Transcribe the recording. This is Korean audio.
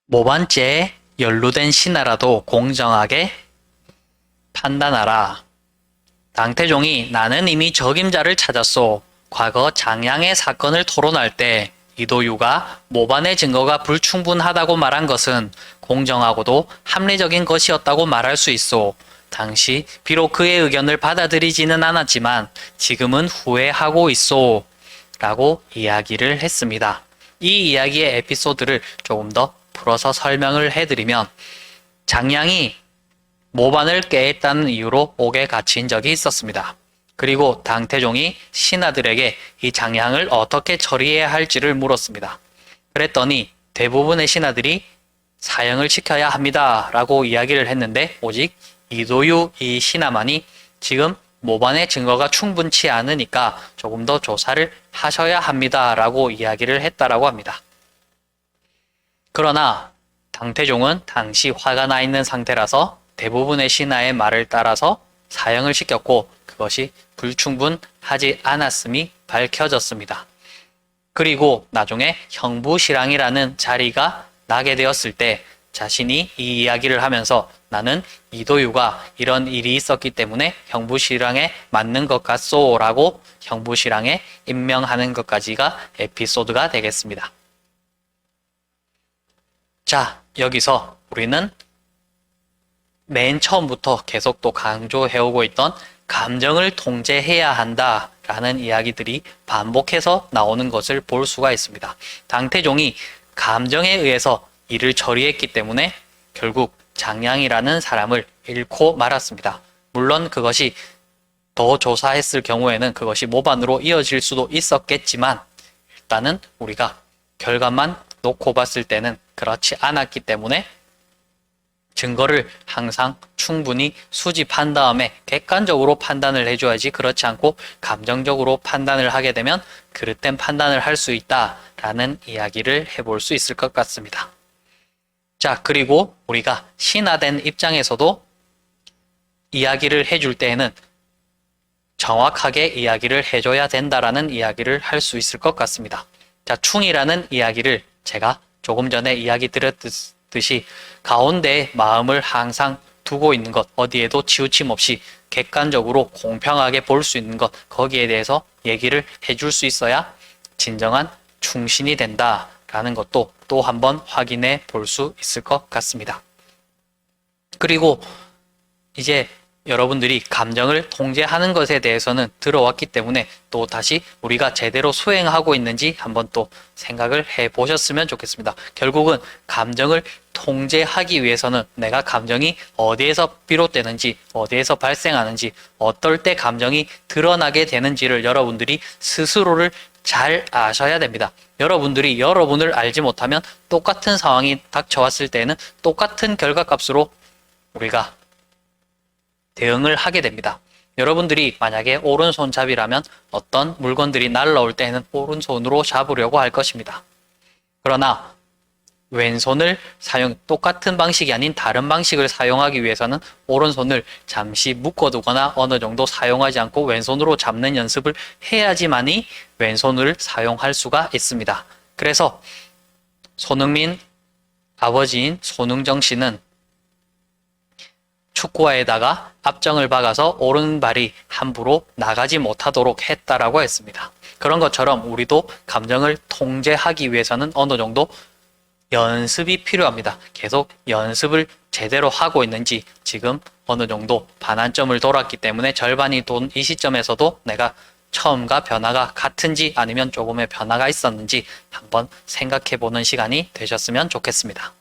모반죄에 연루된 신하라도 공정하게 판단하라. 당태종이 나는 이미 적임자를 찾았소. 과거 장양의 사건을 토론할 때 이도유가 모반의 증거가 불충분하다고 말한 것은 공정하고도 합리적인 것이었다고 말할 수 있소. 당시 비록 그의 의견을 받아들이지는 않았지만 지금은 후회하고 있소. 라고 이야기를 했습니다. 이 이야기의 에피소드를 조금 더 풀어서 설명을 해드리면 장양이 모반을 깨했다는 이유로 옥에 갇힌 적이 있었습니다. 그리고 당태종이 신하들에게 이 장양을 어떻게 처리해야 할지를 물었습니다. 그랬더니 대부분의 신하들이 사형을 시켜야 합니다 라고 이야기를 했는데 오직 이도유 이 신하만이 지금 모반의 증거가 충분치 않으니까 조금 더 조사를 하셔야 합니다 라고 이야기를 했다라고 합니다. 그러나 당태종은 당시 화가 나 있는 상태라서 대부분의 신하의 말을 따라서 사형을 시켰고 그것이 불충분하지 않았음이 밝혀졌습니다. 그리고 나중에 형부시랑이라는 자리가 나게 되었을 때 자신이 이 이야기를 하면서 나는 이도유가 이런 일이 있었기 때문에 형부시랑에 맞는 것 같소 라고 형부시랑에 임명하는 것까지가 에피소드가 되겠습니다. 자, 여기서 우리는 맨 처음부터 계속 또 강조해오고 있던 감정을 통제해야 한다라는 이야기들이 반복해서 나오는 것을 볼 수가 있습니다. 당태종이 감정에 의해서 일을 처리했기 때문에 결국 장양이라는 사람을 잃고 말았습니다. 물론 그것이 더 조사했을 경우에는 그것이 모반으로 이어질 수도 있었겠지만 일단은 우리가 결과만 놓고 봤을 때는 그렇지 않았기 때문에 증거를 항상 충분히 수집한 다음에 객관적으로 판단을 해줘야지 그렇지 않고 감정적으로 판단을 하게 되면 그릇된 판단을 할 수 있다라는 이야기를 해볼 수 있을 것 같습니다. 자, 그리고 우리가 신하된 입장에서도 이야기를 해줄 때에는 정확하게 이야기를 해줘야 된다라는 이야기를 할 수 있을 것 같습니다. 자, 충이라는 이야기를 제가 조금 전에 이야기 드렸듯이 가운데에 마음을 항상 두고 있는 것, 어디에도 치우침 없이 객관적으로 공평하게 볼 수 있는 것, 거기에 대해서 얘기를 해줄 수 있어야 진정한 충신이 된다라는 것도 또 한번 확인해 볼 수 있을 것 같습니다. 그리고 이제 여러분들이 감정을 통제하는 것에 대해서는 들어왔기 때문에 또 다시 우리가 제대로 수행하고 있는지 한번 또 생각을 해 보셨으면 좋겠습니다. 결국은 감정을 통제하기 위해서는 내가 감정이 어디에서 비롯되는지, 어디에서 발생하는지, 어떨 때 감정이 드러나게 되는지를 여러분들이 스스로를 잘 아셔야 됩니다. 여러분들이 여러분을 알지 못하면 똑같은 상황이 닥쳐왔을 때에는 똑같은 결과값으로 우리가 대응을 하게 됩니다. 여러분들이 만약에 오른손잡이라면 어떤 물건들이 날라올 때에는 오른손으로 잡으려고 할 것입니다. 그러나 왼손을 똑같은 방식이 아닌 다른 방식을 사용하기 위해서는 오른손을 잠시 묶어두거나 어느 정도 사용하지 않고 왼손으로 잡는 연습을 해야지만이 왼손을 사용할 수가 있습니다. 그래서 손흥민 아버지인 손흥정 씨는 축구화에다가 압정을 박아서 오른발이 함부로 나가지 못하도록 했다라고 했습니다. 그런 것처럼 우리도 감정을 통제하기 위해서는 어느 정도 연습이 필요합니다. 계속 연습을 제대로 하고 있는지 지금 어느 정도 반환점을 돌았기 때문에 절반이 돈 이 시점에서도 내가 처음과 변화가 같은지 아니면 조금의 변화가 있었는지 한번 생각해 보는 시간이 되셨으면 좋겠습니다.